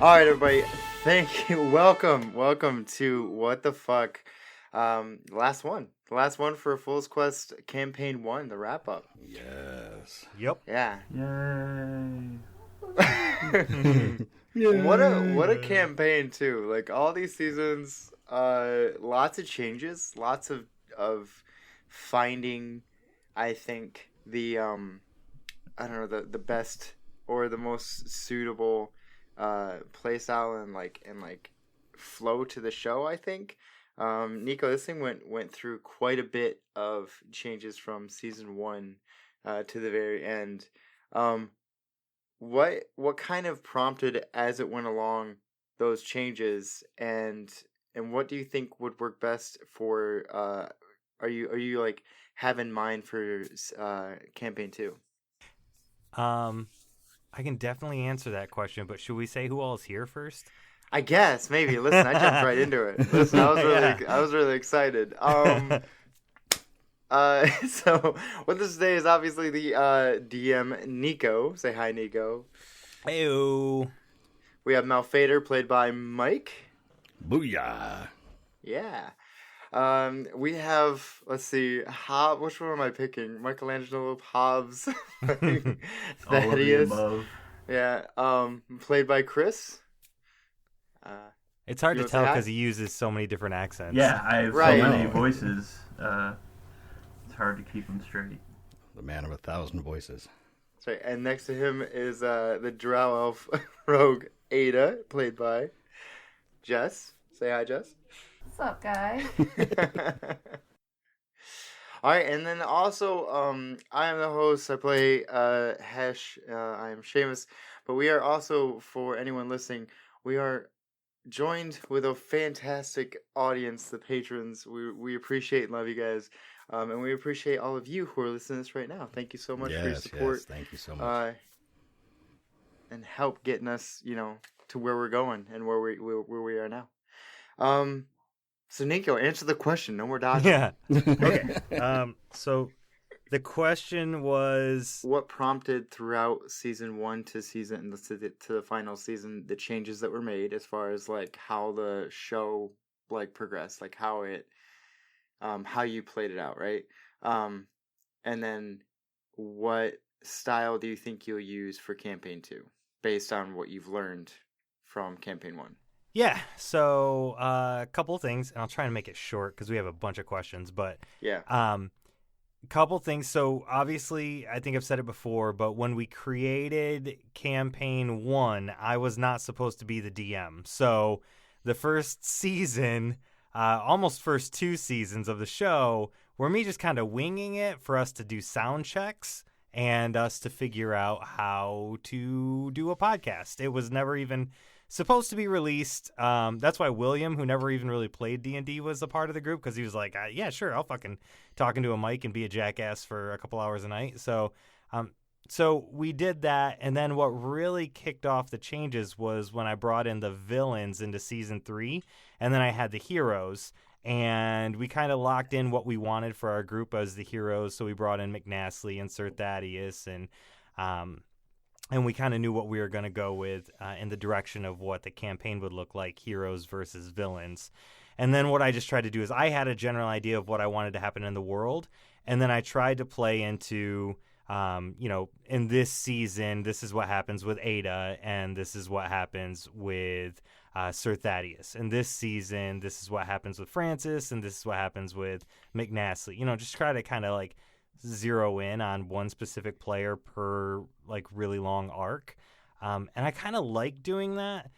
All right, everybody. Thank you. Welcome to What the Fuck. Last one for Fool's Quest Campaign 1, the wrap up. Yes. Yep. Yeah. Yay. What a campaign too. Like all these seasons, lots of changes, lots of finding, I think, the the best or the most suitable playstyle and flow to the show, I think. Nico, this thing went through quite a bit of changes from season 1 to the very end. What kind of prompted as it went along those changes, and what do you think would work best for are you like have in mind for campaign 2? I can definitely answer that question, but should we say who all is here first? I guess maybe. Listen, I jumped right into it. Listen, I was really excited. So with us today is obviously the DM Nico. Say hi, Nico. Heyo. We have Malphaedor, played by Mike. Booyah. Yeah. We have, let's see, which one am I picking? Michelangelo, Hobbs, Thadeus. Yeah. Played by Chris. It's hard to tell because he uses so many different accents. Yeah, I have so many voices. It's hard to keep them straight. The man of 1,000 voices. That's right. And next to him is the Drow Elf rogue Ayda, played by Jess. Say hi, Jess. What's up, guys? All right, and then also, I am the host. I play Hesh. I am Shamas. But we are also, for anyone listening, we are joined with a fantastic audience, the patrons. We appreciate and love you guys. And we appreciate all of you who are listening to this right now. Thank you so much for your support. Yes, thank you so much. And help getting us, to where we're going and where we are now. So Nico, answer the question. No more dodging. Yeah. Okay. So the question was, what prompted throughout season 1 to the final season the changes that were made as far as like how the show progressed, like how it how you played it out, right? And then what style do you think you'll use for campaign 2 based on what you've learned from campaign 1? Yeah, so a couple of things, and I'll try and make it short because we have a bunch of questions, but yeah. Couple things. So obviously, I think I've said it before, but when we created campaign 1, I was not supposed to be the DM. So the first season, almost first 2 seasons of the show, were me just kind of winging it for us to do sound checks and us to figure out how to do a podcast. It was never even supposed to be released. That's why William, who never even really played D&D, was a part of the group, because he was like, yeah, sure, I'll fucking talk into a mic and be a jackass for a couple hours a night. So we did that, and then what really kicked off the changes was when I brought in the villains into season 3, and then I had the heroes, and we kind of locked in what we wanted for our group as the heroes. So we brought in McNasty and Sir Thadeus, and we kind of knew what we were going to go with in the direction of what the campaign would look like, heroes versus villains. And then what I just tried to do is I had a general idea of what I wanted to happen in the world, and then I tried to play into, in this season, this is what happens with Ayda, and this is what happens with Sir Thadeus. In this season, this is what happens with Francis, and this is what happens with McNasty. Just try to kind of zero in on one specific player per really long arc, and I kind of like doing that,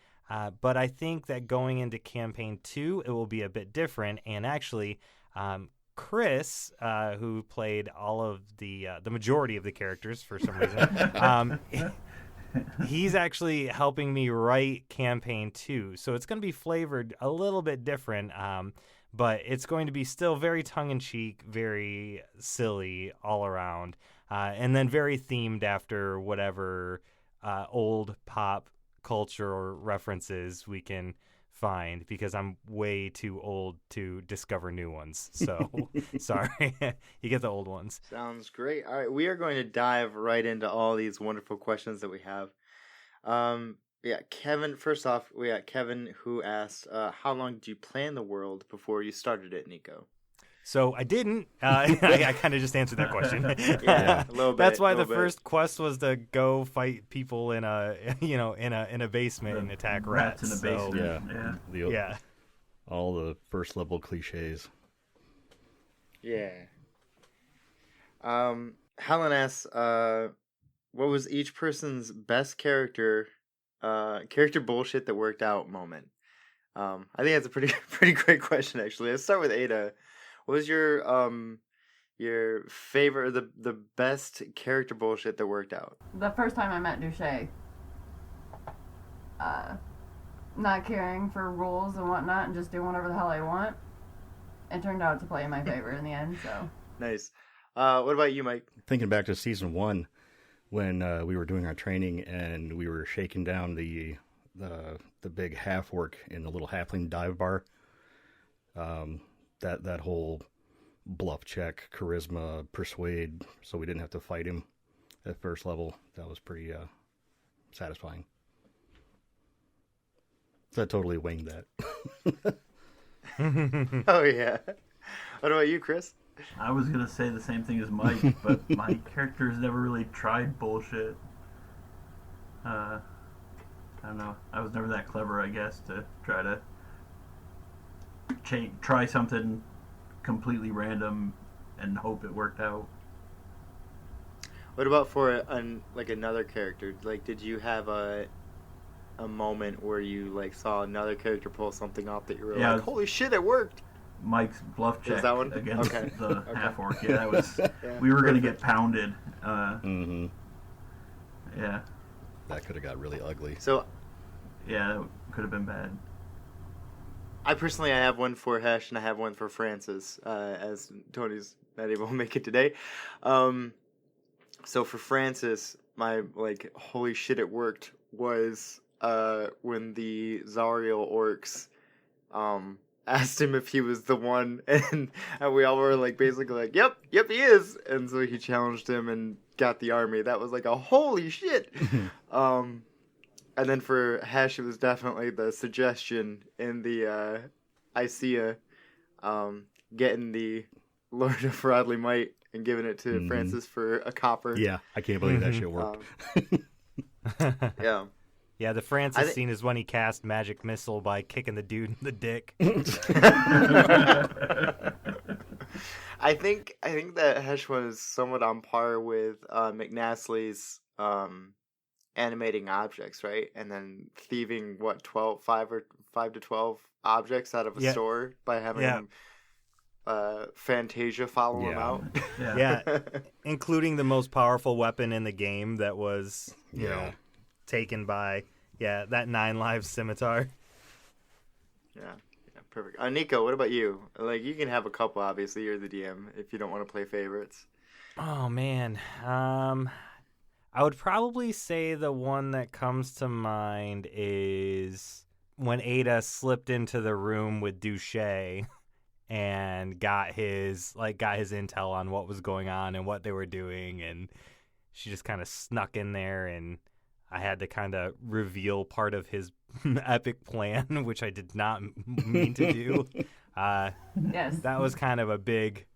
but I think that going into campaign 2 it will be a bit different. And actually Chris, who played all of the majority of the characters for some reason, he's actually helping me write campaign 2, so it's going to be flavored a little bit different, but it's going to be still very tongue-in-cheek, very silly all around, and then very themed after whatever old pop culture or references we can find, because I'm way too old to discover new ones. So, sorry. You get the old ones. Sounds great. All right, we are going to dive right into all these wonderful questions that we have. Kevin. First off, we got Kevin who asked, "How long did you plan the world before you started it, Nico?" So I didn't. I kind of just answered that question. Yeah, a little bit. That's why the first quest was to go fight people in a in a basement and attack rats. In a basement. Yeah. All the first level cliches. Yeah. Helen asks, what was each person's best character bullshit that worked out moment? I think that's a pretty great question, actually. Let's start with Ayda. What was your favorite, the best character bullshit that worked out? The first time I met Duche, not caring for rules and whatnot and just doing whatever the hell I want, it turned out to play in my favor in the end, so. Nice. What about you, Mike? Thinking back to season 1, when we were doing our training and we were shaking down the big half orc in the little halfling dive bar, that whole bluff check, charisma, persuade, so we didn't have to fight him at first level, that was pretty satisfying. So I totally winged that. Oh, yeah. What about you, Chris? I was going to say the same thing as Mike, but my characters never really tried bullshit. I don't know. I was never that clever, I guess, to try to try something completely random and hope it worked out. What about for another character? Like, did you have a moment where you saw another character pull something off that you were like, holy shit, it worked? Mike's bluff check that one? against the half orc. Yeah, that was. We were going to get pounded. Yeah. That could have got really ugly. So, yeah, that could have been bad. I have one for Hesh and I have one for Francis, as Tony's not able to make it today. So for Francis, my holy shit it worked was when the Zariel orcs asked him if he was the one, and we all were basically yep he is, and so he challenged him and got the army. That was a holy shit. And then for Hesh, it was definitely the suggestion in the Isaiah, getting the Lord of Rodley Might and giving it to Francis for a copper. Yeah, I can't believe that shit worked. Yeah. Yeah, the Francis scene is when he cast magic missile by kicking the dude in the dick. I think that Hesh one is somewhat on par with McNasley's animating objects, right? And then thieving 5 to 12 objects out of a store by having Fantasia follow him out. Yeah, including the most powerful weapon in the game that was you know taken by that 9 lives scimitar. Yeah, perfect. Nico, what about you? You can have a couple, obviously. You're the DM if you don't want to play favorites. Oh, man. I would probably say the one that comes to mind is when Ayda slipped into the room with Duche and got his intel on what was going on and what they were doing, and she just kind of snuck in there, and I had to kind of reveal part of his epic plan, which I did not mean to do. Yes. That was kind of a big,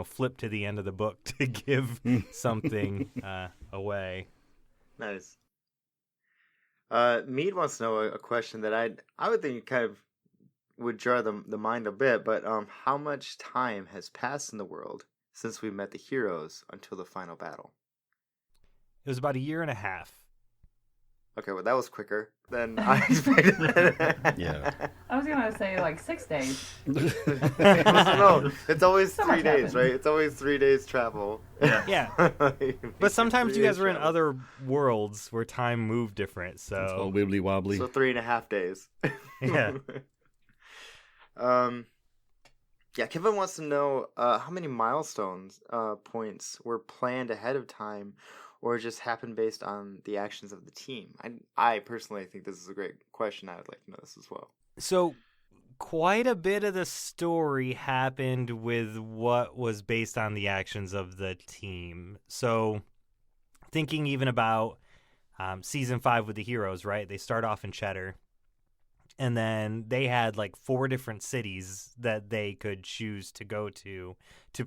flip to the end of the book to give something away. Nice. Mead wants to know a question that I would think kind of would jar the mind a bit, but how much time has passed in the world since we met the heroes until the final battle? It was about 1.5 years. Okay, well, that was quicker than I expected. Yeah. I was going to say 6 days. No, it's always So 3 much days, happened. right? It's always 3 days travel. Yeah. But sometimes you guys were in other worlds where time moved different, It's all so... wibbly wobbly. So 3.5 days. Yeah. Kevin wants to know how many milestones points were planned ahead of time or just happened based on the actions of the team. I personally think this is a great question. I would like to know this as well. So quite a bit of the story happened with what was based on the actions of the team. So thinking even about season 5 with the heroes, right? They start off in Cheddar, and then they had like 4 different cities that they could choose to go to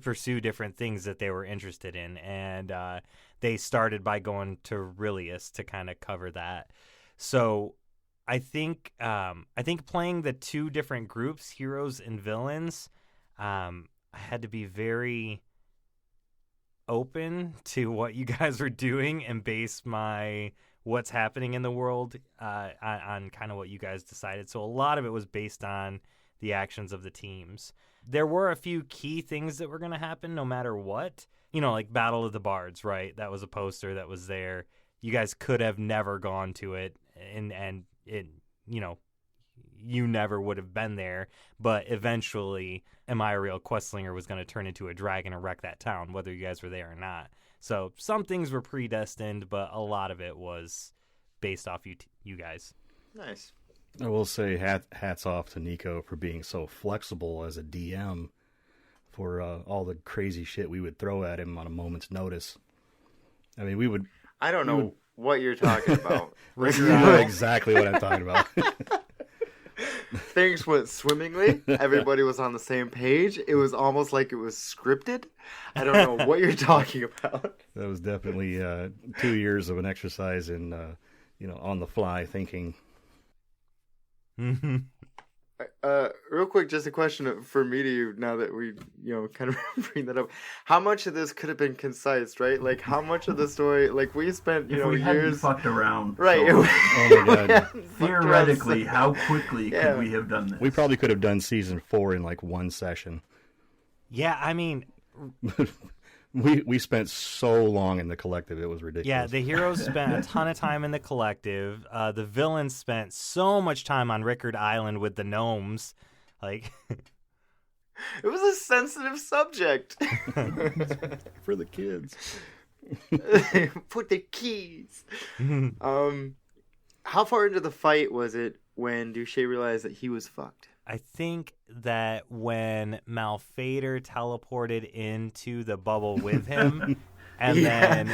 pursue different things that they were interested in. And they started by going to Rilius to kind of cover that. So I think playing the 2 different groups, heroes and villains, I had to be very open to what you guys were doing and base my what's happening in the world on kind of what you guys decided. So a lot of it was based on the actions of the teams. There were a few key things that were going to happen no matter what. Like Battle of the Bards, right? That was a poster that was there. You guys could have never gone to it, and it, you never would have been there. But eventually, Am I a Real Questslinger was going to turn into a dragon and wreck that town, whether you guys were there or not. So some things were predestined, but a lot of it was based off you guys. Nice. I will say hats off to Nico for being so flexible as a DM for all the crazy shit we would throw at him on a moment's notice. I mean, we would... I don't know what you're talking about. You know exactly what I'm talking about. Things went swimmingly. Everybody was on the same page. It was almost like it was scripted. I don't know what you're talking about. That was definitely 2 years of an exercise in, on the fly thinking. Mm-hmm. Real quick, just a question for me to you now that we, kind of bring that up. How much of this could have been concise, right? Like, how much of the story, like, we spent, if we years... hadn't fucked around. Right. So Oh, my God. theoretically, how quickly could we have done this? We probably could have done season 4 in, like, one session. Yeah, I mean... We spent so long in the collective, it was ridiculous. Yeah, the heroes spent a ton of time in the collective. The villains spent so much time on Rickard Island with the gnomes. Like, it was a sensitive subject. For the kids. Put the keys. How far into the fight was it when Duche realized that he was fucked? I think that when Malphaedor teleported into the bubble with him, and then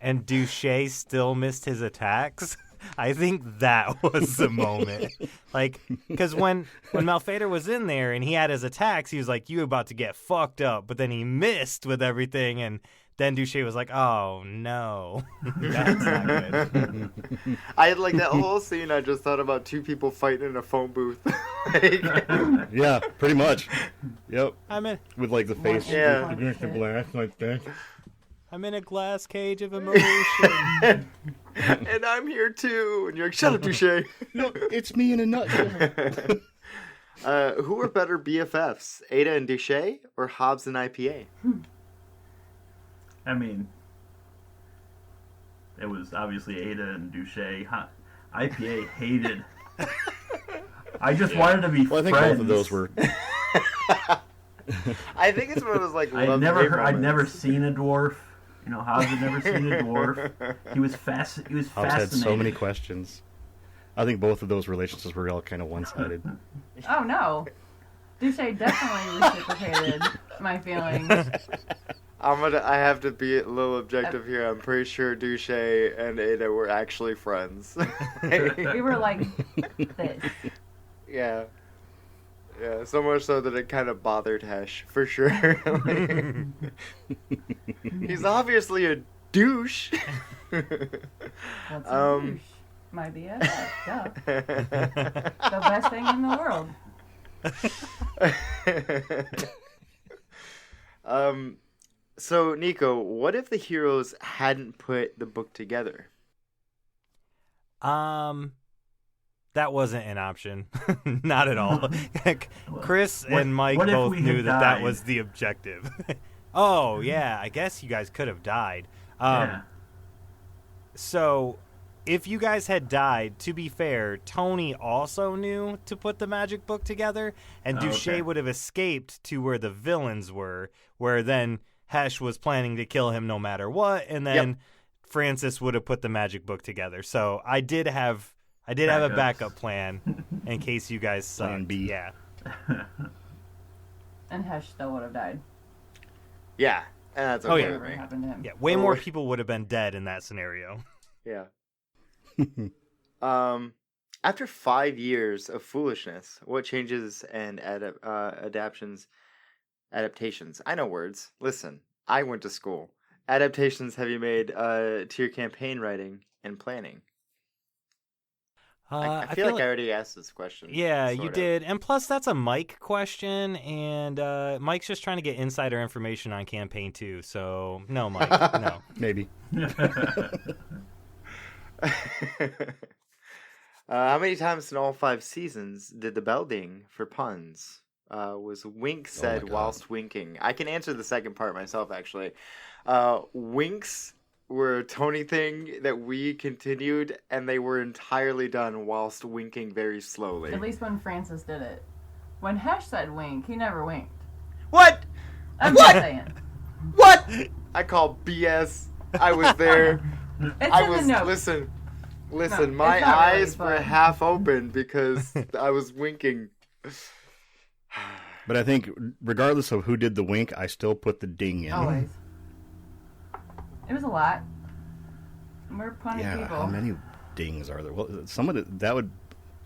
and Duche still missed his attacks, I think that was the moment. Like, because when Malphaedor was in there and he had his attacks, he was like, "You about to get fucked up," but then he missed with everything, and then Duche was like, "Oh no, that's not good." I had like that whole scene. I just thought about 2 people fighting in a phone booth. Yeah, pretty much. Yep. I'm in with like the face. Yeah. Against the glass like that. I'm in a glass cage of emotion. And I'm here too. And you're like, "Shut up, Duche." No, it's me in a nutshell. Who were better BFFs, Ayda and Duche, or Hobbs and IPA? I mean, it was obviously Ayda and Duche. IPA hated. I just wanted to be friends. I think both of those were. I think it's one of those like. I'd never seen a dwarf. Hobbs had never seen a dwarf. He was fascinated. Hobbs had so many questions. I think both of those relationships were all kind of one-sided. Oh no, Duche definitely reciprocated my feelings. I have to be a little objective here. I'm pretty sure Duche and Ayda were actually friends. We were like this. Yeah. Yeah, so much so that it kind of bothered Hesh, for sure. He's obviously a douche. What's a douche? My BFF, duh. The best thing in the world. So, Nico, what if the heroes hadn't put the book together? That wasn't an option. Not at all. Chris and Mike what both knew that died? was the objective. Oh, yeah, I guess you guys could have died. Yeah. So, if you guys had died, to be fair, Tony also knew to put the magic book together, and Duche would have escaped to where the villains were, where then Hesh was planning to kill him no matter what, and then Francis would have put the magic book together. So I did have a backup plan in case you guys sucked. Plan B. Yeah. And Hesh still would have died. Yeah. And that's Oh, okay yeah. with Whatever me. happened to him. Yeah, way more people would have been dead in that scenario. Yeah. After 5 years of foolishness, what changes and adaptations? I know words. Listen, I went to school. Adaptations have you made to your campaign writing and planning? I feel like I already asked this question. Yeah, sort you of. did. And plus, that's a Mike question, and Mike's just trying to get insider information on campaign 2. So, no, Mike, no. Maybe. How many times in all 5 seasons did the bell ding for puns? Was wink said God. whilst winking? I can answer the second part myself, actually. Winks were a Tony thing that we continued, and they were entirely done whilst winking very slowly. At least when Francis did it. When Hesh said wink, he never winked. What? I'm What? just saying. What? I call BS. I was there. It's I in was the notes. listen. No, My it's not really eyes were fun. half open because I was winking. But I think, regardless of who did the wink, I still put the ding in. Always. It was a lot. We're punny Yeah, people. how many dings are there? Well, some of that would...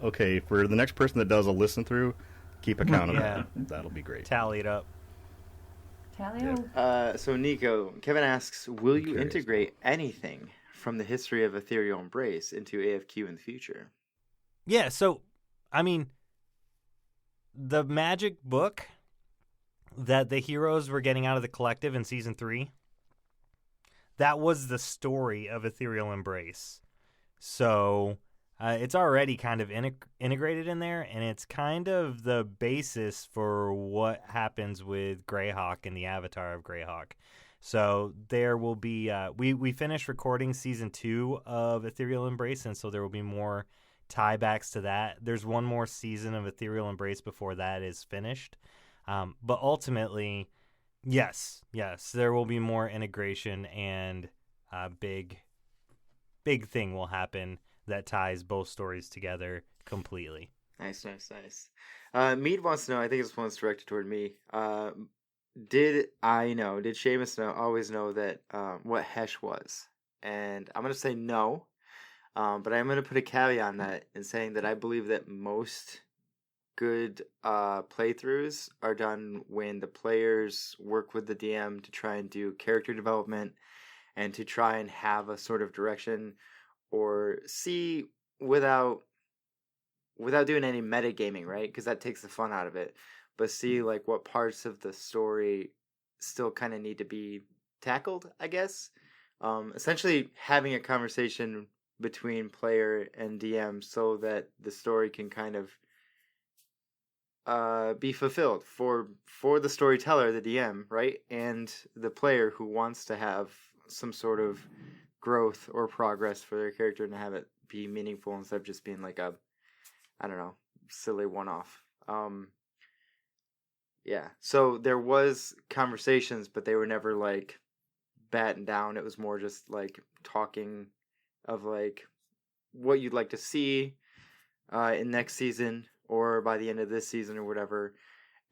Okay, for the next person that does a listen through, keep account of Yeah. that. That'll be great. Tally it up. Tally-o. So Nico, Kevin asks, will you curious. integrate anything from the history of Ethereal Embrace into AFQ in the future? Yeah, so, I mean, the magic book that the heroes were getting out of the collective in Season 3, that was the story of Ethereal Embrace. So, it's already kind of integrated in there, and it's kind of the basis for what happens with Greyhawk and the avatar of Greyhawk. So there will be we finished recording Season 2 of Ethereal Embrace, and so there will be more tiebacks to that. There's one more season of Ethereal Embrace before that is finished. But ultimately, yes, there will be more integration, and a big thing will happen that ties both stories together completely. Nice. Mead wants to know, I think this one's directed toward me. Did Shamas always know that what Hesh was? And I'm going to say no, but I'm going to put a caveat on that in saying that I believe that most good playthroughs are done when the players work with the DM to try and do character development and to try and have a sort of direction or see without doing any metagaming, right? Because that takes the fun out of it. But see like what parts of the story still kind of need to be tackled, I guess. Essentially having a conversation between player and DM so that the story can kind of be fulfilled for the storyteller, the DM, right? And the player who wants to have some sort of growth or progress for their character and have it be meaningful instead of just being like a, I don't know, silly one-off. Yeah. So there was conversations, but they were never like battened down. It was more just like talking of like what you'd like to see in next season or by the end of this season or whatever,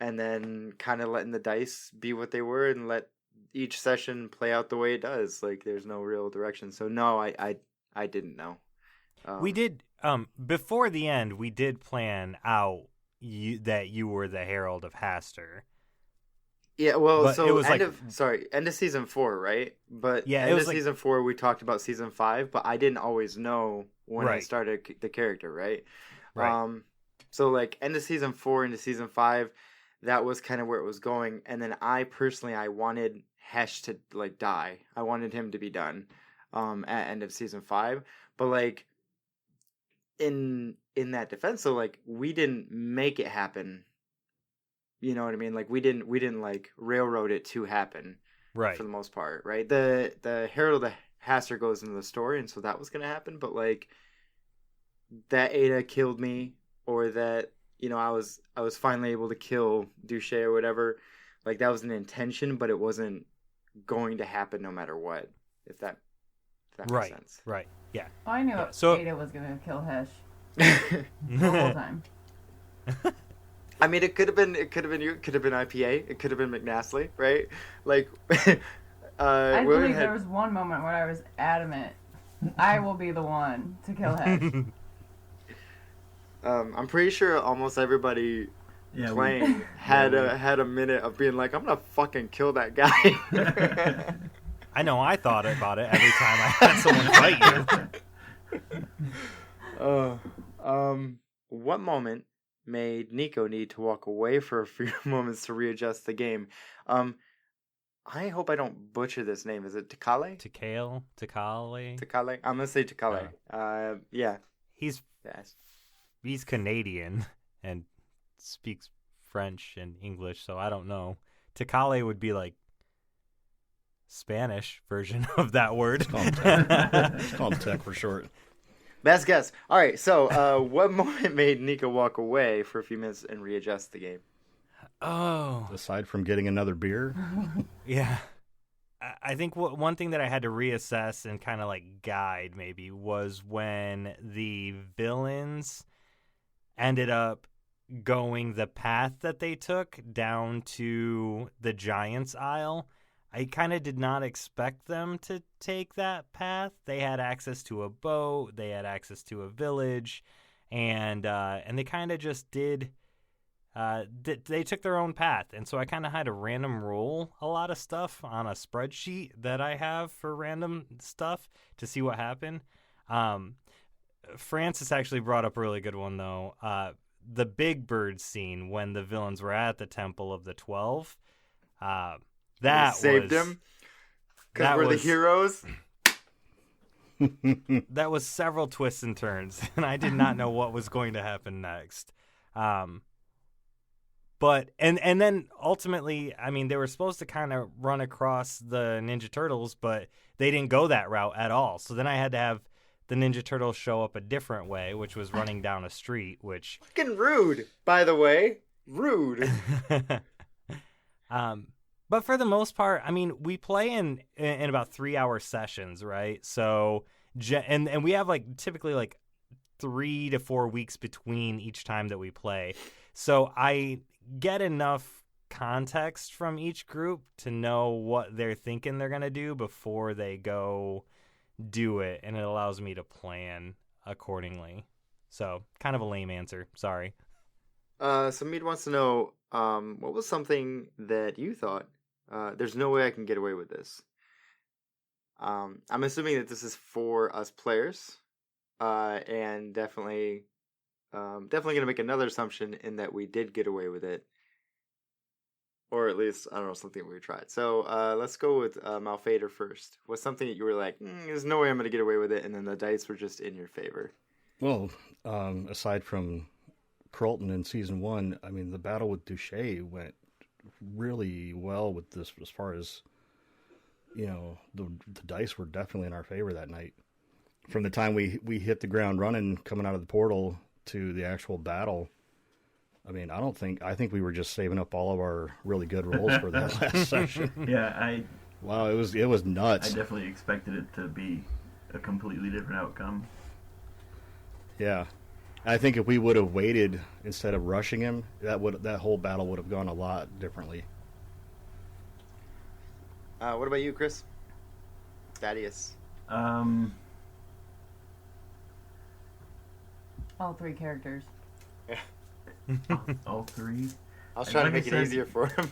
and then kind of letting the dice be what they were and let each session play out the way it does. Like there's no real direction. So no, I didn't know. We did before the end. We did plan out that you were the Herald of Haster. Yeah, well, But so it was end like- of season 4, right? But Yeah, it end was of like- season 4 we talked about season 5, but I didn't always know when I Right. started the character, right? Right. So like end of season 4 into season 5, that was kind of where it was going, and then I wanted Hesh to like die. I wanted him to be done at end of season 5, but like in that defense, so like we didn't make it happen. You know what I mean? Like we didn't like railroad it to happen Right. for the most part, right? The Herald of Haster goes into the story, and so that was gonna happen. But like that Ayda killed me, or that I was finally able to kill Duche or whatever. Like that was an intention, but it wasn't going to happen no matter what. If that makes Right. sense. Right. Yeah. Oh, I knew Yeah, so- Ayda was going to kill Hesh the whole time. I mean, it could have been you. It could have been IPA. It could have been McNasty, right? Like, I William believe had there was one moment where I was adamant, I will be the one to kill Hesh. I'm pretty sure almost everybody Yeah, playing had a minute of being like, I'm gonna fucking kill that guy. I know I thought about it every time I had someone fight you. What moment made Nico need to walk away for a few moments to readjust the game? I hope I don't butcher this name. Is it Takale? Takale? Takale? I'm gonna say Takale. Yeah. He's Canadian and speaks French and English, so I don't know. Takale would be like Spanish version of that word. It's called tech for short. Best guess. All right, so what moment made Nico walk away for a few minutes and readjust the game? Oh. Aside from getting another beer? Yeah. I think one thing that I had to reassess and kind of like guide maybe was when the villains ended up going the path that they took down to the Giants Isle. I kind of did not expect them to take that path. They had access to a boat, they had access to a village, and they kind of just did. They took their own path, and so I kind of had to random roll a lot of stuff on a spreadsheet that I have for random stuff to see what happened. Francis actually brought up a really good one, though. The Big Bird scene when the villains were at the Temple of the 12. That saved him because we're the heroes. That was several twists and turns, and I did not know what was going to happen next. But and then ultimately, I mean, they were supposed to kind of run across the Ninja Turtles, but they didn't go that route at all. So then I had to have the Ninja Turtles show up a different way, which was running down a street, which Fucking rude, by the way. Rude. But for the most part, I mean, we play in about 3-hour sessions, right? So and we have like typically like 3 to 4 weeks between each time that we play. So I get enough context from each group to know what they're thinking they're going to do before they go do it, and it allows me to plan accordingly. So kind of a lame answer. Sorry. So Mead wants to know, what was something that you thought, there's no way I can get away with this? I'm assuming that this is for us players, and definitely going to make another assumption in that we did get away with it. Or at least, I don't know, something we tried. So let's go with Malphaedor first. What's something that you were like, there's no way I'm going to get away with it, and then the dice were just in your favor? Well, aside from Carlton in season 1, I mean, the battle with Duché went really well with this as far as, you know, the dice were definitely in our favor that night. From the time we hit the ground running, coming out of the portal to the actual battle, I mean, I think we were just saving up all of our really good rolls for that last session. Yeah, Wow, it was nuts. I definitely expected it to be a completely different outcome. Yeah. I think if we would have waited instead of rushing him, that whole battle would have gone a lot differently. What about you, Chris? Thaddeus. All 3 characters. All 3. I was trying to make it easier for him.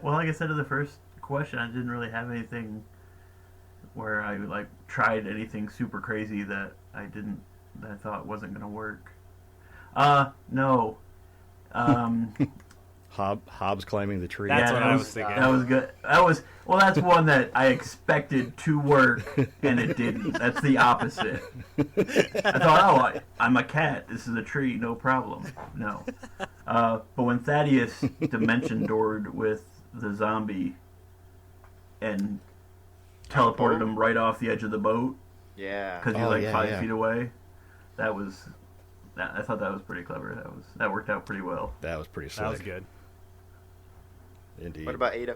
Well, like I said to the first question, I didn't really have anything where I like tried anything super crazy that I thought wasn't gonna work. No. Hobbs climbing the tree. That's Yeah, what that I was- was thinking. That was good. That's one that I expected to work and it didn't. That's the opposite. I thought, I'm a cat. This is a tree, no problem. No. But when Thadeus dimension doored with the zombie and teleported him right off the edge of the boat Yeah. because he's 5 yeah. feet away, I thought that was pretty clever. That worked out pretty well. That was pretty slick. That was good. Indeed. What about Ayda?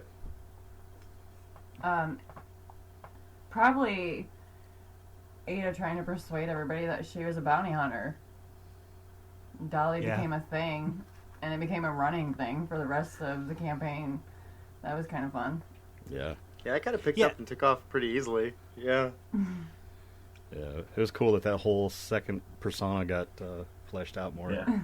Probably Ayda trying to persuade everybody that she was a bounty hunter. Dolly became a thing, and it became a running thing for the rest of the campaign. That was kind of fun. Yeah. Yeah, I kind of picked Yeah. up and took off pretty easily. Yeah. Yeah, it was cool that whole second persona got fleshed out more. Yeah.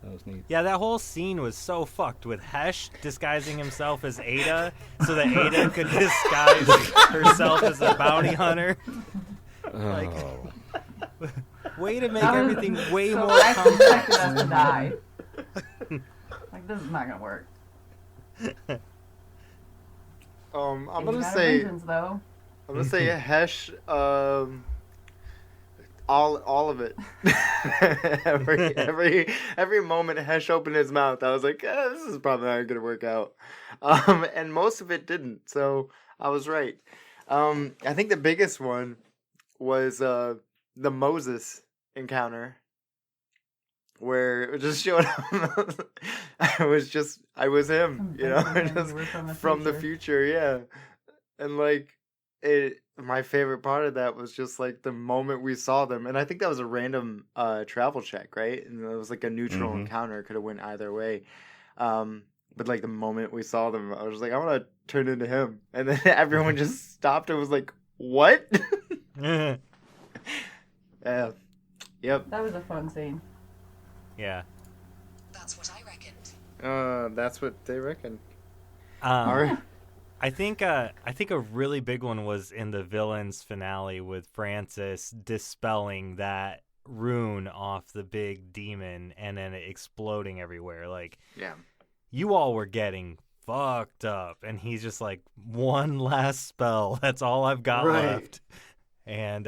That was neat. Yeah, that whole scene was so fucked with Hesh disguising himself as Ayda so that Ayda could disguise herself as a bounty hunter. Like, Oh. way to make That was everything way so more I expected complex. us to die. Like, this is not gonna work. I'm You gonna got a say vengeance, though. Hesh. All of it. every moment Hesh opened his mouth, I was like, this is probably not gonna work out. And most of it didn't. So I was right. I think the biggest one was the Moses encounter, where it just showed up. I was him, you know, Thinking just you were from the future, yeah. And like my favorite part of that was just like the moment we saw them, and I think that was a random travel check, right? And it was like a neutral encounter, could have went either way. But like the moment we saw them, I was like, I want to turn into him, and then everyone just stopped and was like, "What?" Yeah. Yep. That was a fun scene. Yeah. That's what I reckoned. That's what they reckon. All right. I think a really big one was in the villains finale with Francis dispelling that rune off the big demon and then it exploding everywhere. Like, Yeah. you all were getting fucked up, and he's just like, one last spell. That's all I've got Right. left, and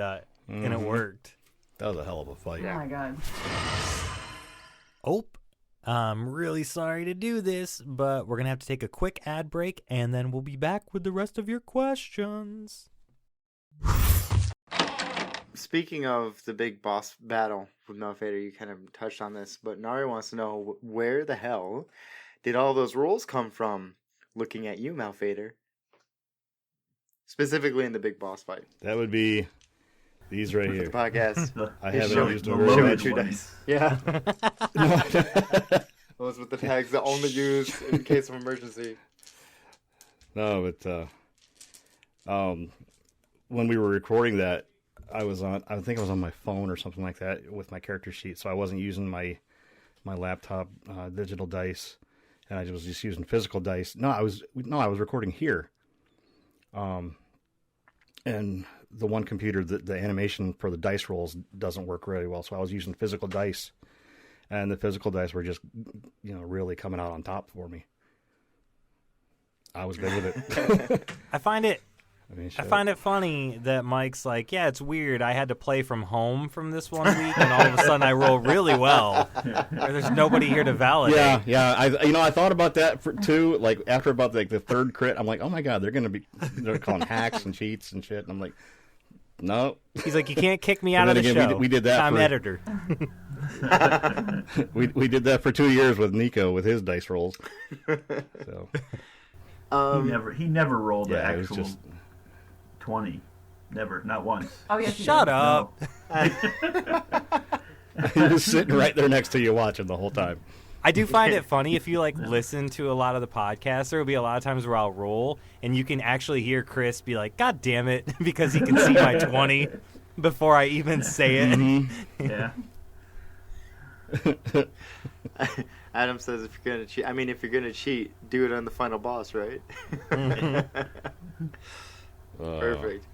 it worked. That was a hell of a fight. Oh my god. Oh, I'm really sorry to do this, but we're going to have to take a quick ad break, and then we'll be back with the rest of your questions. Speaking of the big boss battle with Malphaedor, you kind of touched on this, but Nari wants to know where the hell did all those rules come from? Looking at you, Malphaedor. Specifically in the big boss fight. That would be these right For the here. podcast. I It's haven't showing- used the them very Show loaded it your ones. dice. Yeah. Those with the tags that only used in case of emergency. No, but when we were recording that, I think I was on my phone or something like that with my character sheet, so I wasn't using my laptop digital dice, and I was just using physical dice. I was recording here, and the one computer, the animation for the dice rolls doesn't work really well, so I was using physical dice, and the physical dice were just, really coming out on top for me. I was good with it. I find it shit. funny that Mike's like, yeah, it's weird. I had to play from home from this one week, and all of a sudden I roll really well. There's nobody here to validate. Yeah. I thought about that too. Like after about like the third crit, I'm like, oh my god, they're calling hacks and cheats and shit. And I'm like, no. He's like, you can't kick me out of And the then again, show. we did that I'm for- editor. we did that for 2 years with Nico with his dice rolls. So He never rolled the yeah, it was actual just 20. Never, not once. Oh, yes, you Shut did. up. he was sitting right there next to you watching the whole time. I do find it funny if you listen to a lot of the podcasts. There will be a lot of times where I'll roll, and you can actually hear Chris be like, "God damn it," because he can see my 20 before I even say it. Yeah. Adam says if you're gonna cheat, do it on the final boss, right? Perfect.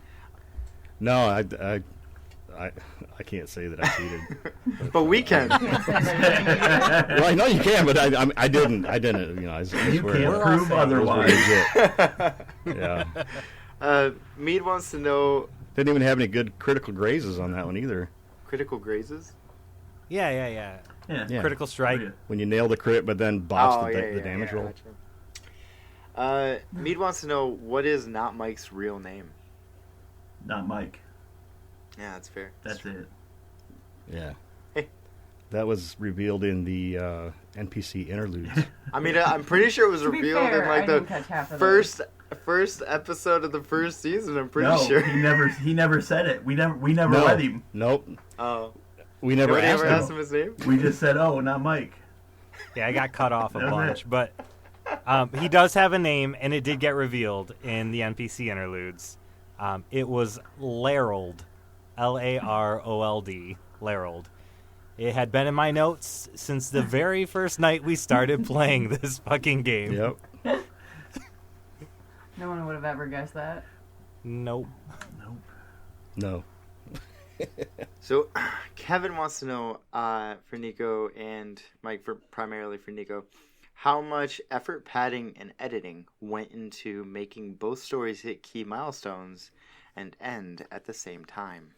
No, I can't say that I cheated. But we can. Well, I know you can, but I didn't. I swear. You can't It prove was otherwise. legit. Yeah. Mead wants to know Didn't even have any good critical grazes on that one either. critical grazes. Yeah. Yeah. Critical strike. Yeah. When you nail the crit, but then botch Oh, the damage roll. Gotcha. Mead wants to know what is not Mike's real name. Not Mike. Yeah, that's fair. That's it. Yeah. That was revealed in the NPC interludes. I mean, I'm pretty sure it was To be revealed fair, in I like didn't catch half the of first episode of the first season. I'm pretty No, sure. he never said it. We never No. let him. Nope. Oh, We never nobody asked ever him. asked him his name. We just said, "Oh, not Mike." Yeah, I got cut off a That was bunch, it. but He does have a name, and it did get revealed in the NPC interludes. It was Larold, Larold, Larold. It had been in my notes since the very first night we started playing this fucking game. Yep. No one would have ever guessed that. Nope. No. So, Kevin wants to know, for Nico and Mike, primarily for Nico, how much effort, padding, and editing went into making both stories hit key milestones and end at the same time?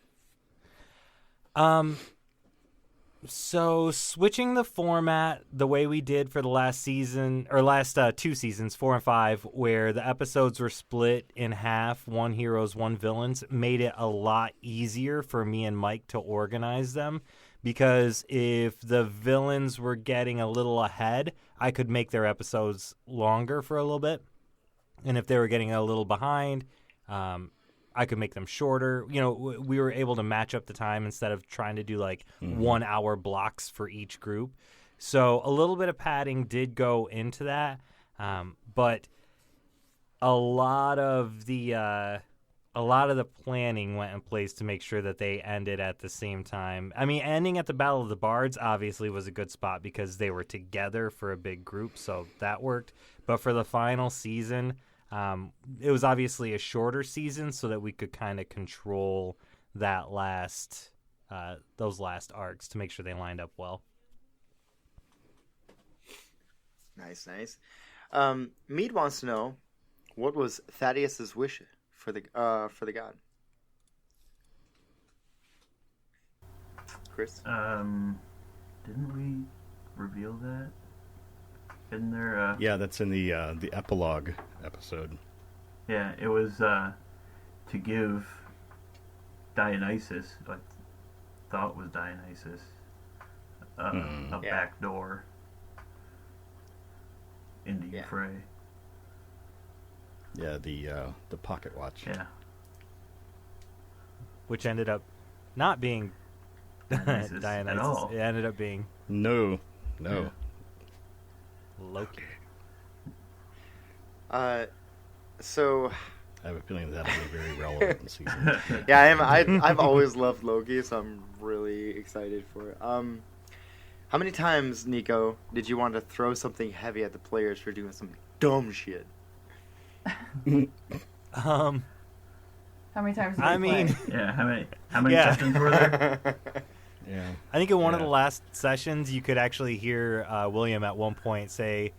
So switching the format the way we did for the last season, or last 2 seasons, 4 and 5, where the episodes were split in half, 1 heroes, 1 villains, made it a lot easier for me and Mike to organize them. Because if the villains were getting a little ahead, I could make their episodes longer for a little bit. And if they were getting a little behind, I could make them shorter. You know, we were able to match up the time instead of trying to do like 1 hour blocks for each group. So a little bit of padding did go into that. But a lot of the planning went in place to make sure that they ended at the same time. I mean, ending at the Battle of the Bards obviously was a good spot because they were together for a big group, so that worked. But for the final season, it was obviously a shorter season so that we could kind of control that those last arcs to make sure they lined up well. Nice. Mead wants to know, what was Thadeus's wish for the god? Chris? Didn't we reveal that? Isn't there Yeah, that's in the epilogue episode. Yeah, it was to give Dionysus, I thought was Dionysus, a back door into Euphrates. Yeah, the pocket watch. Yeah. Which ended up not being Dionysus at all. It ended up being No. Yeah. Loki. So I have a feeling that'll be very relevant in season. yeah, I've always loved Loki, so I'm really excited for it. How many times, Nico, did you want to throw something heavy at the players for doing some dumb shit? How many times did you play? Yeah, how many sessions were there? Yeah. I think in one of the last sessions, you could actually hear William at one point say,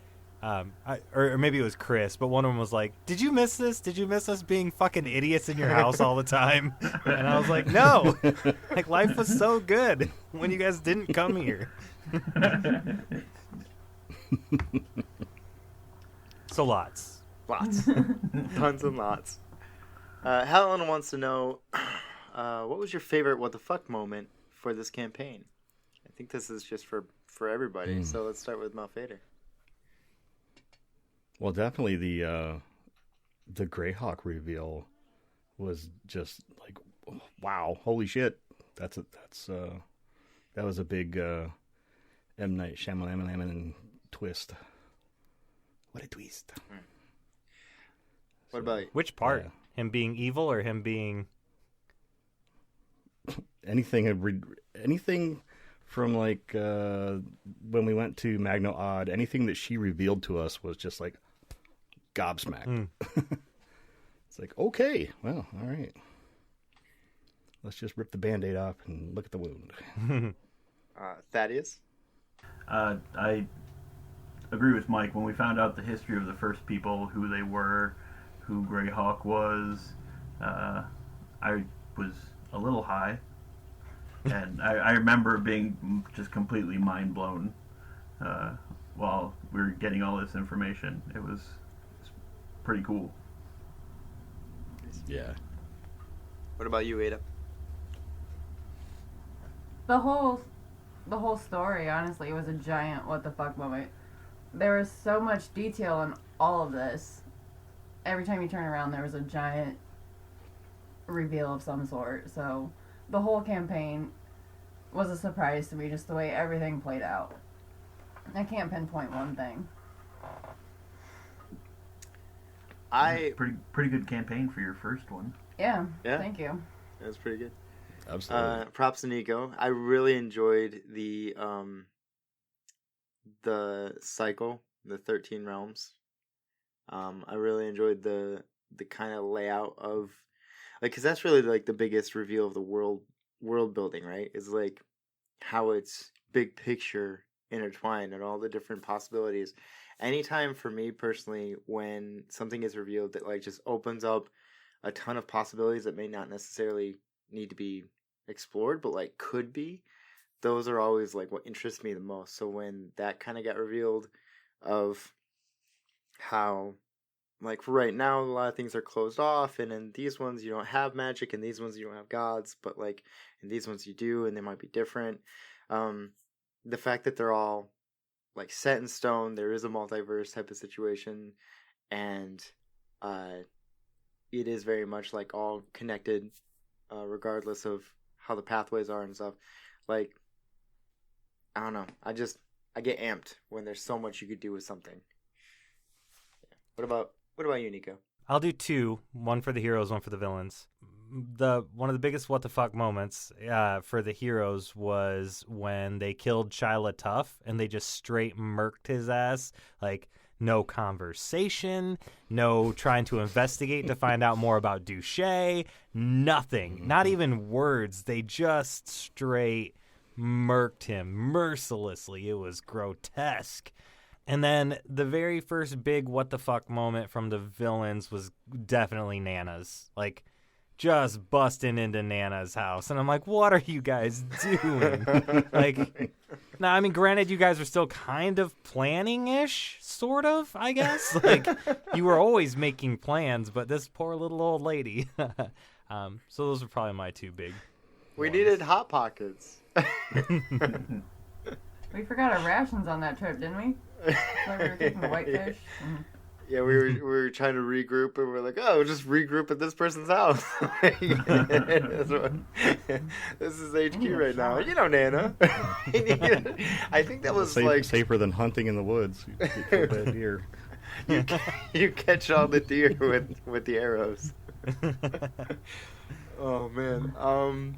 or maybe it was Chris, but one of them was like, "Did you miss this? Did you miss us being fucking idiots in your house all the time?" And I was like, "No, like life was so good when you guys didn't come here." So lots. Tons and lots. Helen wants to know, what was your favorite what the fuck moment for this campaign? I think this is just for everybody. So let's start with Malphaedor. Well, definitely the Greyhawk reveal was just like, wow, holy shit! That was a big M. Night Shyamalan twist. What a twist! What about you? Which part? Him being evil or him being anything from like when we went to Magno Odd, anything that she revealed to us was just like gobsmacked. It's like, okay, well, all right, let's just rip the Band-Aid off and look at the wound. Thaddeus? I agree with Mike. When we found out the history of the first people, who they were, who Greyhawk was, I was a little high. And I remember being just completely mind blown while we were getting all this information. It was pretty cool. Yeah. What about you, Ayda? The whole story, honestly, was a giant what the fuck moment. There was so much detail in all of this. Every time you turn around, there was a giant reveal of some sort. So the whole campaign was a surprise to me, just the way everything played out. I can't pinpoint one thing. Pretty good campaign for your first one. Yeah. Yeah. Thank you. That's pretty good. Absolutely. Props to Nico. I really enjoyed the cycle, the 13 realms. I really enjoyed the kind of layout of, like, because that's really like the biggest reveal of the world building, right? Is like how it's big picture intertwined and all the different possibilities. Anytime for me personally, when something is revealed that like just opens up a ton of possibilities that may not necessarily need to be explored, but like could be, those are always like what interests me the most. So when that kind of got revealed of how, like, for right now, a lot of things are closed off, and in these ones you don't have magic, and these ones you don't have gods, but like in these ones you do, and they might be different. The fact that they're all like set in stone, there is a multiverse type of situation, and it is very much like all connected, regardless of how the pathways are and stuff. Like, I don't know, I get amped when there's so much you could do with something. What about you, Nico? I'll do two, one for the heroes, one for the villains. One of the biggest what the fuck moments for the heroes was when they killed Shyla Tuff and they just straight murked his ass. Like, no conversation, no trying to investigate to find out more about Duché, nothing, not even words. They just straight murked him mercilessly. It was grotesque. And then the very first big what the fuck moment from the villains was definitely Nana's. Like, just busting into Nana's house. And I'm like, what are you guys doing? Like, now, I mean, granted, you guys are still kind of planning-ish, sort of, I guess. Like, you were always making plans, but this poor little old lady. So those are probably my two big We ones. needed Hot Pockets. We forgot our rations on that trip, didn't we? So we were taking the whitefish. Yeah, we were trying to regroup, and we're like, oh, we'll just regroup at this person's house. This is HQ right now. You know, Nana. I think that was like safer than hunting in the woods. You kill that deer. you catch all the deer with the arrows. Oh man.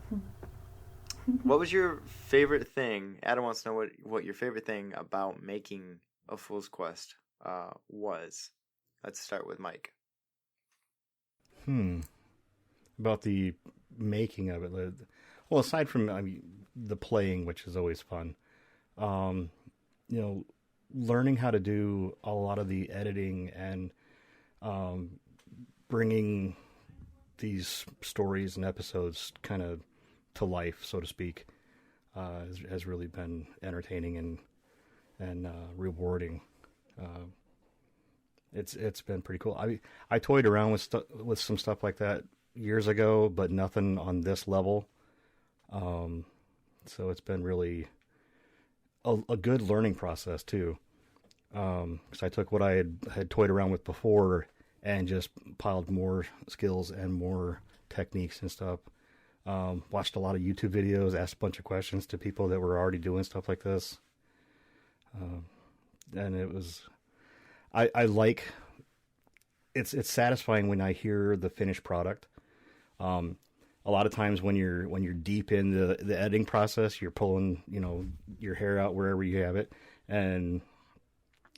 What was your favorite thing? Adam wants to know what your favorite thing about making a Fool's Quest was. Let's start with Mike. About the making of it. Well, aside from the playing, which is always fun, learning how to do a lot of the editing and bringing these stories and episodes kind of to life, so to speak, has really been entertaining and rewarding. It's been pretty cool. I toyed around with some stuff like that years ago, but nothing on this level. So it's been really a good learning process too. Because I took what I had toyed around with before and just piled more skills and more techniques and stuff. Watched a lot of YouTube videos, asked a bunch of questions to people that were already doing stuff like this. And it was, I like, it's satisfying when I hear the finished product. A lot of times when you're deep in the editing process, you're pulling, your hair out wherever you have it. And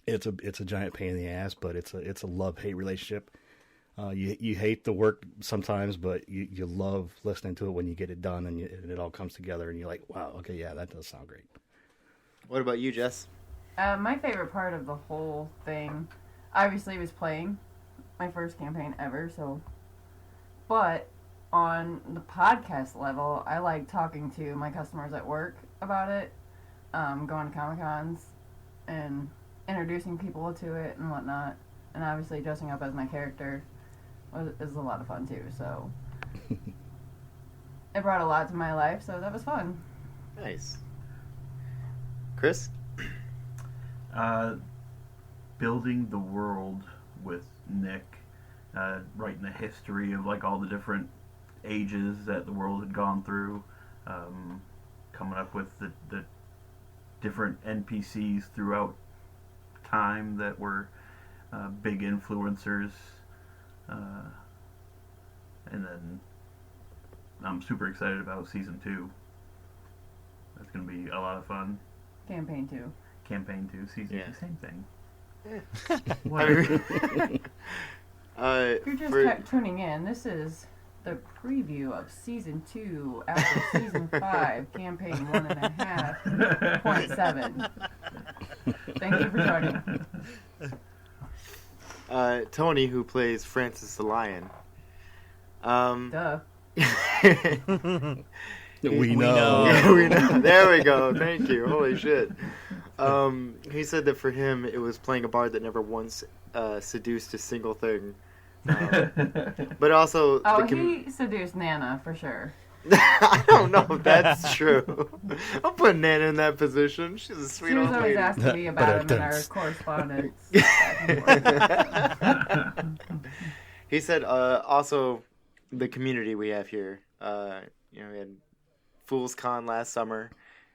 it's a giant pain in the ass, but it's a love-hate relationship. You hate the work sometimes, but you love listening to it when you get it done and it all comes together and you're like, wow, okay, yeah, that does sound great. What about you, Jess? My favorite part of the whole thing, obviously, was playing my first campaign ever. But on the podcast level, I like talking to my customers at work about it, going to Comic-Cons and introducing people to it and whatnot. And obviously, dressing up as my character is a lot of fun too. So it brought a lot to my life, so that was fun. Nice. Chris? Building the world with Nick, writing the history of like all the different ages that the world had gone through, coming up with the different NPCs throughout time that were big influencers. And then I'm super excited about season 2. That's going to be a lot of fun. Campaign 2. Campaign 2, season 2, same thing. If you're just tuning in, this is the preview of season 2 after season 5, campaign 1.5.7. Thank you for joining. Tony, who plays Francis the Lion. Duh. We know. We know. There we go. Thank you. Holy shit. He said that for him, it was playing a bard that never once seduced a single thing. But also... he seduced Nana, for sure. I don't know if that's true. I'll put Nana in that position. She's a sweet old lady. She was always asking me about him in our correspondence. He said also the community we have here. We had Fool's Con last summer,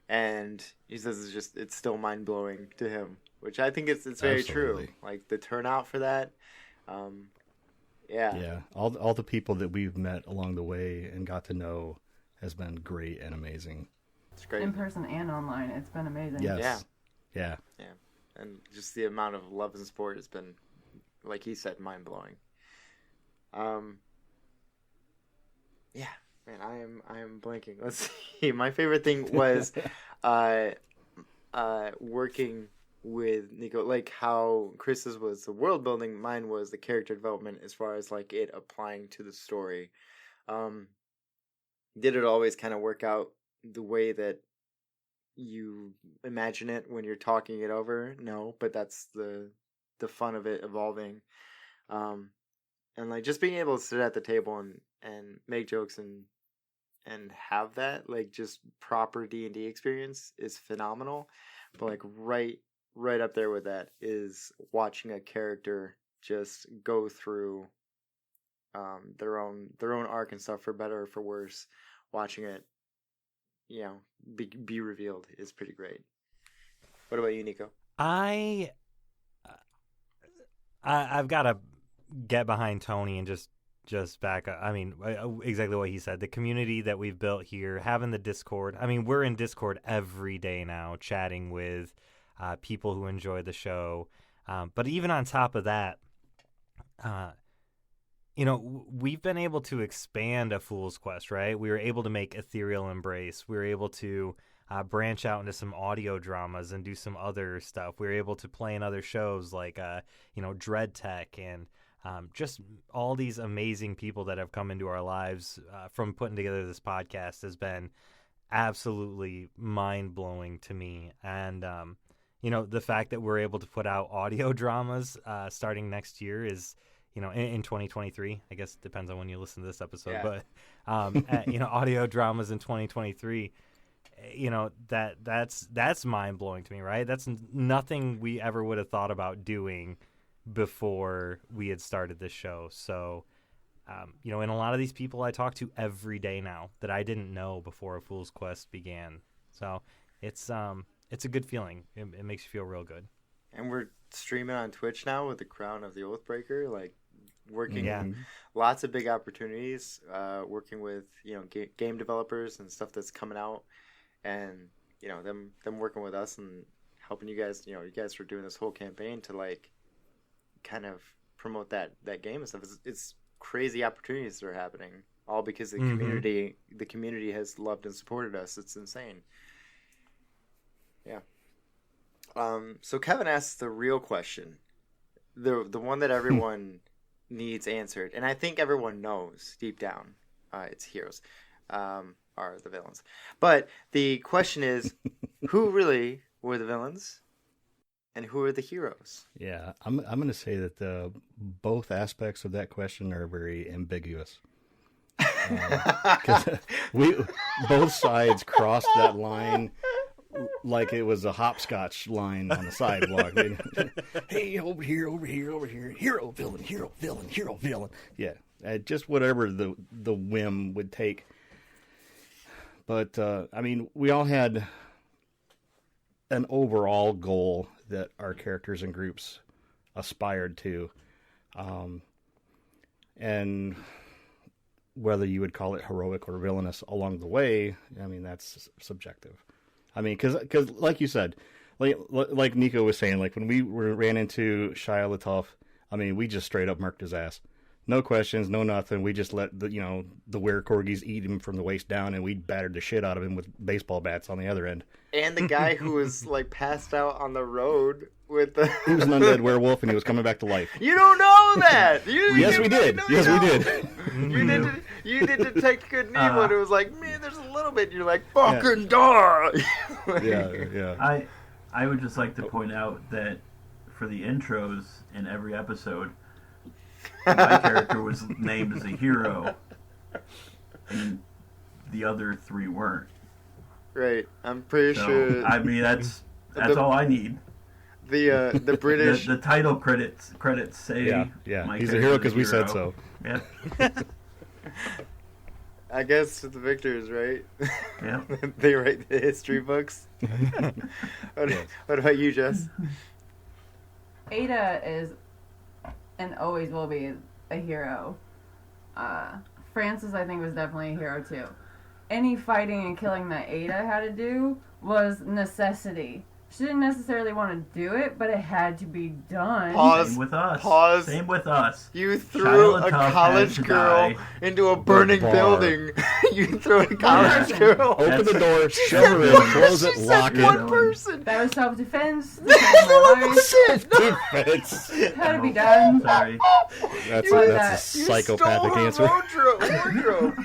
and he says it's still mind blowing to him, which I think it's very Absolutely. true. Like the turnout for that. Yeah. All the people that we've met along the way and got to know has been great and amazing. It's great. In person and online, it's been amazing. Yes. Yeah. And just the amount of love and support has been, like he said, mind blowing. Yeah, man, I am blanking. Let's see. My favorite thing was working with Nico, like how Chris's was the world building, mine was the character development as far as like it applying to the story. Did it always kind of work out the way that you imagine it when you're talking it over? No, but that's the fun of it evolving. And like just being able to sit at the table and make jokes and have that like just proper D&D experience is phenomenal. But like right up there with that is watching a character just go through their own arc and stuff, for better or for worse. Watching it, be revealed is pretty great. What about you, Nico? I've got to get behind Tony and just back up. I mean, exactly what he said. The community that we've built here, having the Discord. I mean, we're in Discord every day now, chatting with people who enjoy the show. But even on top of that, we've been able to expand a Fool's Quest, right? We were able to make Ethereal Embrace. We were able to branch out into some audio dramas and do some other stuff. We were able to play in other shows like, Dread Tech and just all these amazing people that have come into our lives from putting together this podcast has been absolutely mind-blowing to me. And, the fact that we're able to put out audio dramas starting next year is, in 2023, I guess it depends on when you listen to this episode, but, audio dramas in 2023, that's mind-blowing to me, right? That's nothing we ever would have thought about doing before we had started this show. So, and a lot of these people I talk to every day now that I didn't know before A Fool's Quest began. So it's a good feeling. It makes you feel real good. And we're streaming on Twitch now with the Crown of the Oathbreaker, like working lots of big opportunities, working with, game developers and stuff that's coming out, and, them working with us and helping you guys, you guys were doing this whole campaign to like kind of promote that game and stuff. It's crazy opportunities that are happening, all because the community has loved and supported us. It's insane. Yeah. So Kevin asks the real question, the one that everyone needs answered, and I think everyone knows deep down, it's heroes are the villains. But the question is, who really were the villains, and who are the heroes? Yeah, I'm going to say that both aspects of that question are very ambiguous. 'Cause both sides crossed that line like it was a hopscotch line on the sidewalk. Hey, over here, hero, villain, hero, villain. Yeah, just whatever the whim would take. But, we all had an overall goal that our characters and groups aspired to. and whether you would call it heroic or villainous along the way, I mean, that's subjective. I mean, because like you said, like Nico was saying, like when we ran into Shia LaTouf, I mean, we just straight up murked his ass. No questions, no nothing. We just let the were corgis eat him from the waist down, and we battered the shit out of him with baseball bats on the other end. And the guy who was like passed out on the road with the he was an undead werewolf, and he was coming back to life. You don't know that. Yes, we did. Yes, we did. You did detect good and evil, and it was like, man, there's a little bit. And you're like, fucking die. Yeah. I would just like to point out that for the intros in every episode, my character was named as a hero, and the other three weren't. Right. I'm pretty sure. I mean, that's all I need. The British the title credits say yeah. He's a hero because we said so. Yeah. I guess the victors, right? Yeah. They write the history books. What about you, Jess? Ayda is and always will be a hero. Francis, I think, was definitely a hero too. Any fighting and killing that Ayda had to do was necessity. She didn't necessarily want to do it, but it had to be done. Pause. Same with us. Pause. Same with us. You threw a college girl into a burning building. You threw a college girl. Open the door, shove her in, close it, lock it. One person. That was self-defense. Defense. Had to be done. Sorry. That's a psychopathic answer. Wardrobe.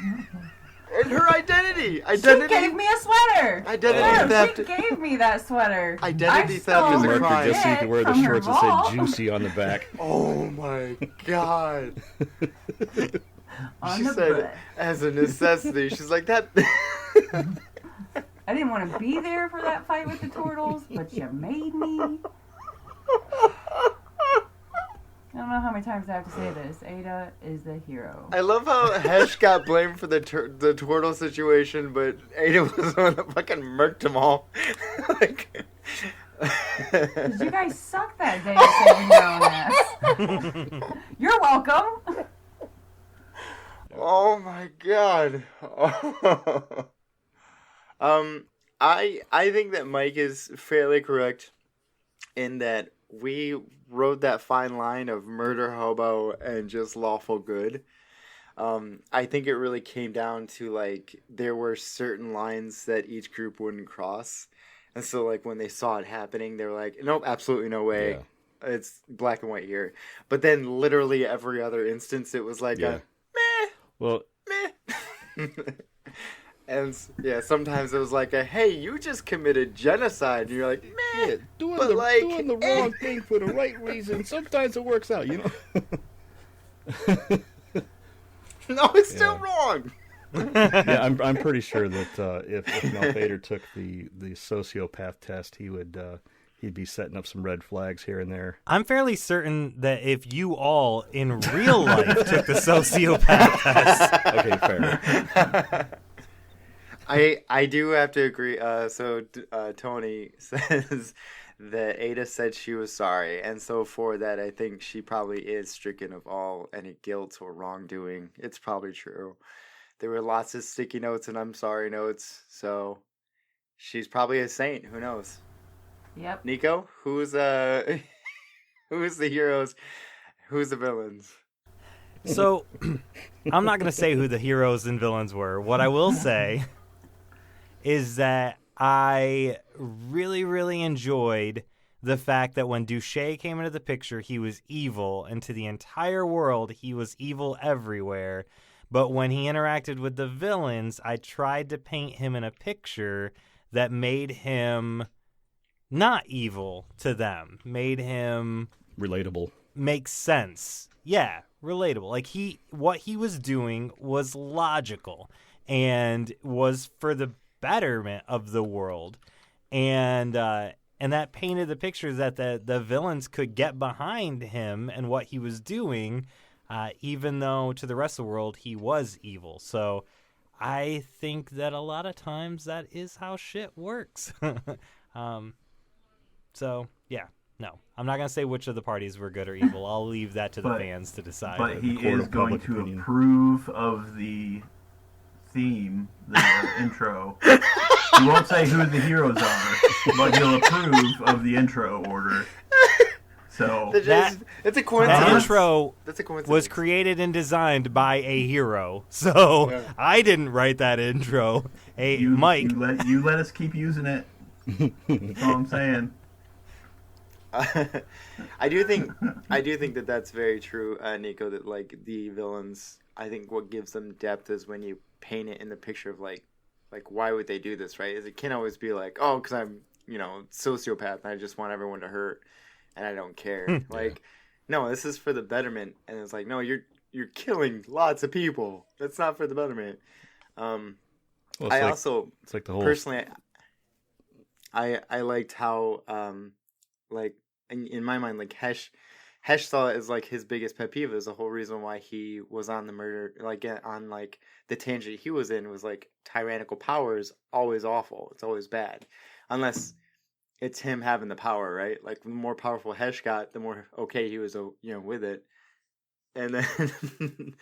And her identity. She gave me a sweater. Identity theft. She gave me that sweater. Identity theft is a crime. Just so you can wear the shorts that say "juicy" on the back. Oh my god. She said, butt. as a necessity. She's like that. I didn't want to be there for that fight with the turtles, but you made me. I don't know how many times I have to say this. Ayda is the hero. I love how Hesh got blamed for the turtle situation, but Ayda was the one that fucking murked them all. Because you guys suck that day saving your own ass. You're welcome. Oh my god. I think that Mike is fairly correct in that we rode that fine line of murder hobo and just lawful good. I think it really came down to like there were certain lines that each group wouldn't cross, and so like when they saw it happening, they were like, "Nope, absolutely no way. Yeah. It's black and white here." But then literally every other instance, it was like a meh. Well, meh. And yeah, sometimes it was like a, hey, you just committed genocide. And you're like, meh, doing the wrong thing for the right reason. Sometimes it works out, you know. No, it's still wrong. Yeah, I'm pretty sure that if Malphaedor took the sociopath test, he'd be setting up some red flags here and there. I'm fairly certain that if you all in real life took the sociopath test. Okay, fair. I do have to agree. So Tony says that Ayda said she was sorry, and so for that, I think she probably is stricken of all any guilt or wrongdoing. It's probably true. There were lots of sticky notes and I'm sorry notes, so she's probably a saint. Who knows? Yep. Nico, who's the heroes? Who's the villains? So, I'm not going to say who the heroes and villains were. What I will say is that I really, really enjoyed the fact that when Duché came into the picture, he was evil, and to the entire world, he was evil everywhere. But when he interacted with the villains, I tried to paint him in a picture that made him not evil to them, made him relatable, make sense. Yeah, relatable. Like what he was doing was logical and was for the betterment of the world, and that painted the picture that the villains could get behind him and what he was doing, even though to the rest of the world he was evil. So I think that a lot of times that is how shit works. So yeah, No, I'm not gonna say which of the parties were good or evil. I'll leave that to the But- fans to decide. But he court is of going public to opinion. approve of the theme, the intro. He won't say who the heroes are, but he'll approve of the intro order. So It's That- a that coincidence. intro That's a coincidence. was created and designed by a hero, so Yeah. I didn't write that intro. Hey, Mike, you let us keep using it. That's all I'm saying. I do think that that's very true, Nico. That like the villains, I think what gives them depth is when you paint it in the picture of like why would they do this, right? Is it can always be like, oh, because I'm sociopath and I just want everyone to hurt and I don't care. Like, no, this is for the betterment, and it's like, no, you're killing lots of people. That's not for the betterment. Well, I like, also it's like the whole personally, I liked how like in my mind, like Hesh saw it as like his biggest pet peeve is the whole reason why he was on the murder, like on like the tangent he was in was like tyrannical power is always awful. It's always bad, unless it's him having the power, right? Like the more powerful Hesh got, the more okay he was, with it. And then,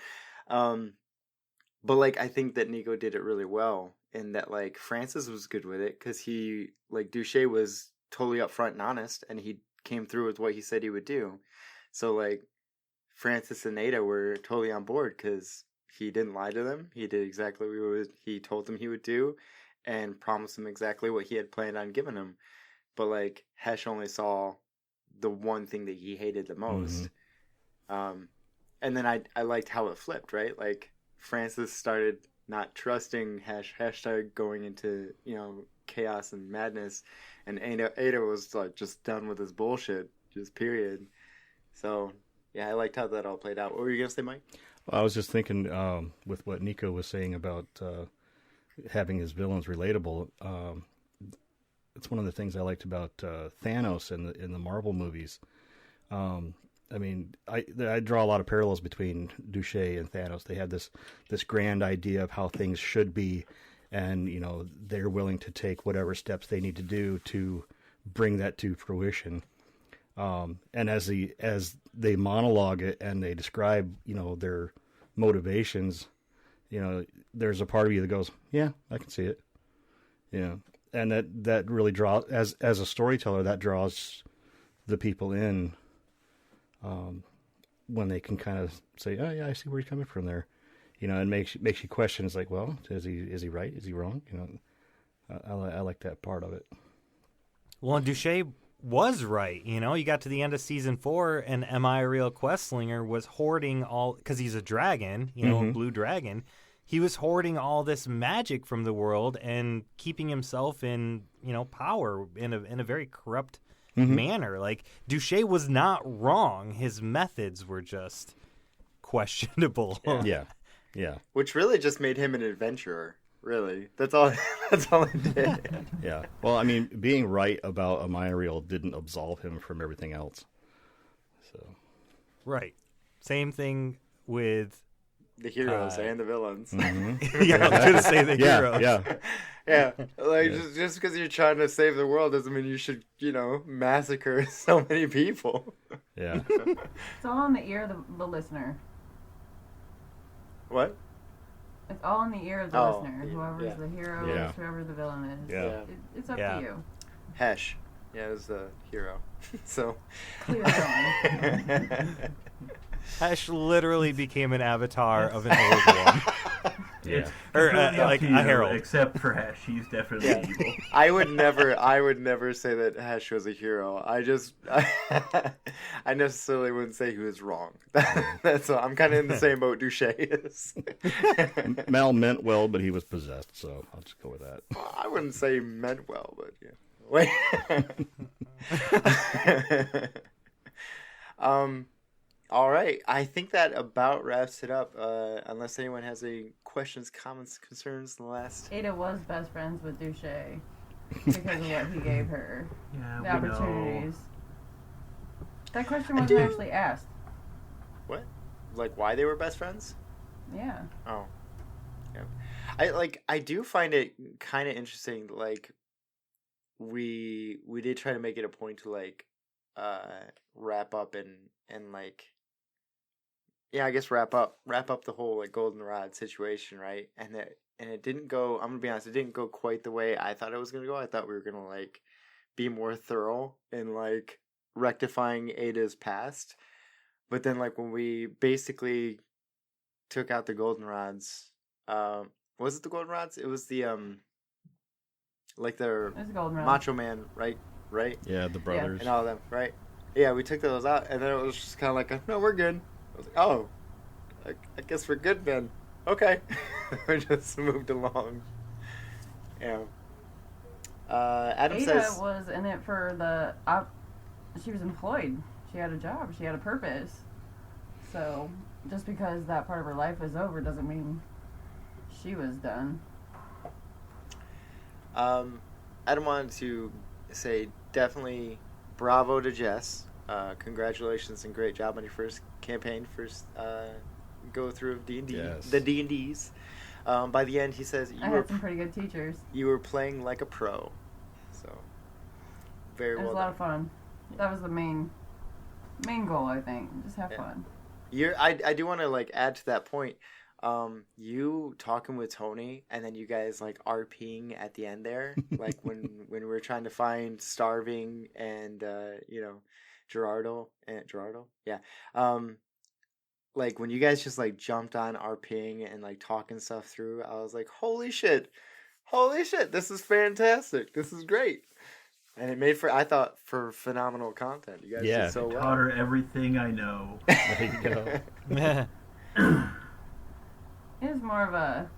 but like I think that Nico did it really well, and that like Francis was good with it because he like Duché was totally upfront and honest, and he came through with what he said he would do. So like Francis and Ayda were totally on board because he didn't lie to them. He did exactly what he told them he would do, and promised them exactly what he had planned on giving them. But like Hesh only saw the one thing that he hated the most. And then I liked how it flipped, right? Like Francis started not trusting Hesh. Hesh started going into, chaos and madness. And Ayda was like just done with his bullshit, just period. So yeah, I liked how that all played out. What were you gonna say, Mike? Well, I was just thinking with what Nico was saying about having his villains relatable. It's one of the things I liked about Thanos in the Marvel movies. I mean, I draw a lot of parallels between Duché and Thanos. They had this grand idea of how things should be, and they're willing to take whatever steps they need to do to bring that to fruition. And as they monologue it and they describe their motivations, there's a part of you that goes, yeah, I can see it. And that really draws, as a storyteller, that draws the people in. When they can kind of say, oh yeah, I see where you're coming from there, and makes you question. It's like, well, is he right? Is he wrong? I like that part of it. well, and Duché was right. You got to the end of season 4, and Am I a Real Questslinger was hoarding all, because he's a dragon, a blue dragon. He was hoarding all this magic from the world and keeping himself in, power in a very corrupt manner. Like, Duché was not wrong. His methods were just questionable. Yeah. Which really just made him an adventurer. Really, that's all. That's all it did. Yeah. Well, I mean, being right about Amariel didn't absolve him from everything else. So. Right. Same thing with... The heroes and the villains. yeah, I was going to say the heroes. Yeah. Yeah, like just because you're trying to save the world doesn't mean you should, massacre so many people. Yeah. It's all in the ear of the listener. What? It's all in the ear of the Oh, listener. yeah, Whoever's yeah. the hero Yeah. is, whoever the villain is. Yeah. It's up Yeah. to you. Hesh. Yeah, it was the hero. So. Clear villain. Hesh literally became an avatar of an old one. It's Or, completely up like to a you, herald. except for Hesh. He's definitely Yeah. evil. I would never say that Hesh was a hero. I necessarily wouldn't say he was wrong. That's all. I'm kind of in the same boat Duché is. Mal meant well, but he was possessed, so I'll just go with that. I wouldn't say he meant well, but yeah. Wait. All right. I think that about wraps it up. Unless anyone has any questions, comments, concerns in the last. Ayda was best friends with Duché because of what he gave her. Yeah, The we opportunities. That question I wasn't do. actually asked. What? Like why they were best friends? Yeah. Oh. Yeah. I do find it kind of interesting. Like we did try to make it a point to like wrap up and like, yeah, I guess wrap up the whole like goldenrod situation, right? And it didn't go. I'm gonna be honest, it didn't go quite the way I thought it was gonna go. I thought we were gonna like be more thorough in like rectifying Ayda's past, but then like when we basically took out the goldenrods, was it the goldenrods? It was the like the It's goldenrod. Macho Man, right? Yeah, the brothers. And all of them, right? Yeah, we took those out, and then it was just kind of like, no, we're good. I was like, oh, I guess we're good then. Okay. We just moved along. Yeah. Adam Ayda says... was in it for the... she was employed. She had a job. She had a purpose. So, just because that part of her life is over doesn't mean she was done. Adam wanted to say definitely bravo to Jess. Congratulations and great job on your first campaign, first go through of D&D, Yes. the D&Ds. By the end, he says I had some pretty good teachers. you were playing like a pro. So, very It was well a lot done. of fun. That was the main goal, I think. Just have fun. I do want to like add to that point. You talking with Tony, and then you guys like RPing at the end there, like when we were trying to find Starving and Gerardo, yeah. Like when you guys just like jumped on RPing and like talking stuff through, I was like, holy shit, this is fantastic, this is great. And it made I thought for phenomenal content. You guys did so well. Taught her everything I know. There you go. It was more of a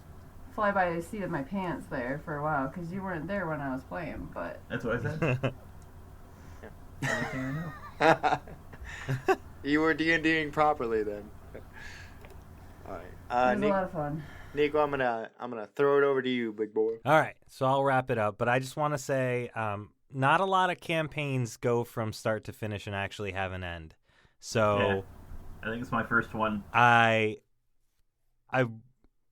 fly by the seat of my pants there for a while, because you weren't there when I was playing, but... That's what I said. Everything I know. You were D&Ding properly then. All right. It was a lot of fun. Nico, I'm gonna throw it over to you, big boy. All right, so I'll wrap it up, but I just want to say, not a lot of campaigns go from start to finish and actually have an end. So Yeah. I think it's my first one. I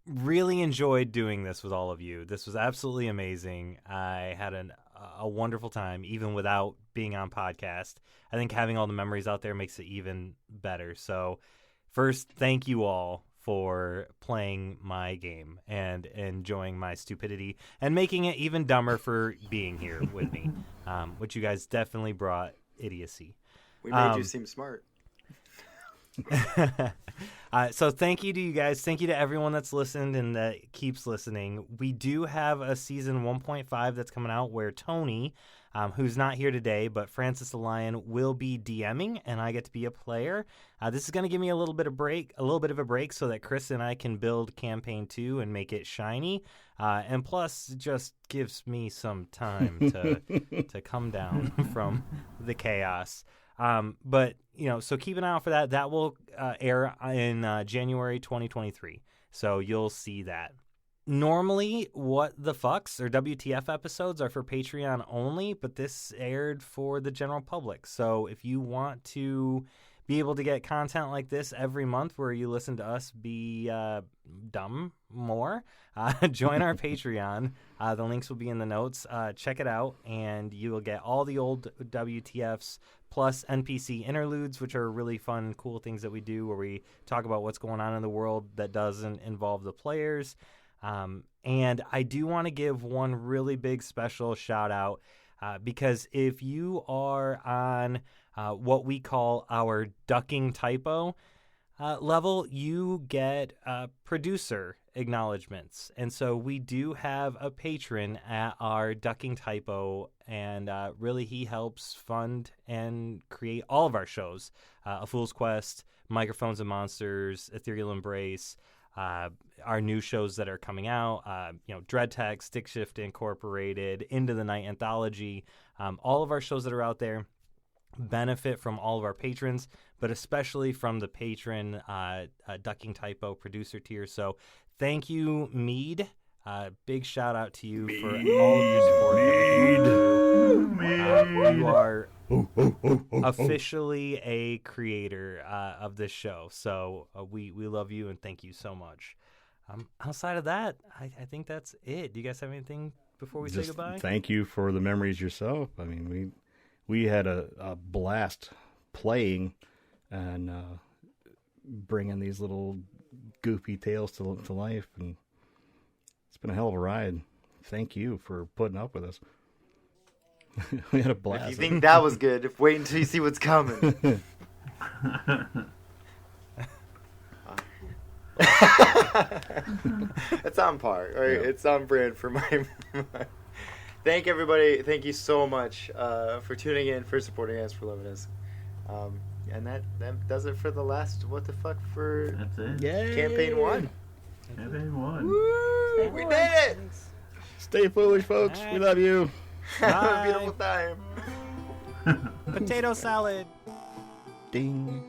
really enjoyed doing this with all of you. This was absolutely amazing. I had a wonderful time, even without being on podcast. I think having all the memories out there makes it even better. So first, thank you all for playing my game and enjoying my stupidity and making it even dumber for being here with me, which you guys definitely brought idiocy. We made you seem smart. So thank you to you guys. Thank you to everyone that's listened and that keeps listening. We do have a season 1.5 that's coming out where Tony, who's not here today, but Francis the Lion will be DMing and I get to be a player. This is going to give me a little bit of a break so that Chris and I can build campaign 2 and make it shiny. And plus it just gives me some time to come down from the chaos. But, so keep an eye out for that. That will air in January 2023. So you'll see that. Normally, What the Fucks or WTF episodes are for Patreon only, but this aired for the general public. So if you want to be able to get content like this every month where you listen to us be dumb more, join our Patreon. The links will be in the notes. Check it out, and you will get all the old WTFs plus NPC interludes, which are really fun, cool things that we do where we talk about what's going on in the world that doesn't involve the players. And I do want to give one really big special shout out because if you are on what we call our ducking typo level, you get producer acknowledgments. And so we do have a patron at our ducking typo, and really he helps fund and create all of our shows. A Fool's Quest, Microphones and Monsters, Ethereal Embrace, our new shows that are coming out, Dread Tech, Stick Shift Incorporated, Into the Night Anthology. All of our shows that are out there benefit from all of our patrons, but especially from the patron Ducking Typo producer tier. So thank you, Mead. Big shout out to you for all of your support. You are officially a creator of this show. So we love you and thank you so much. Outside of that, I think that's it. Do you guys have anything before we say goodbye? Thank you for the memories yourself. I mean, we had a blast playing and bringing these little goofy tales to life, and it's been a hell of a ride. Thank you for putting up with us. We had a blast. If you think that was good, wait until you see what's coming. It's on par, right? Yeah. It's on brand for my. Thank everybody. Thank you so much for tuning in, for supporting us, for loving us. And that does it for the last what the fuck for That's it. Yay! campaign 1. Campaign 1. Woo! We did it! Stay foolish, folks. We love you. Have a Bye. beautiful time. Potato salad. Ding.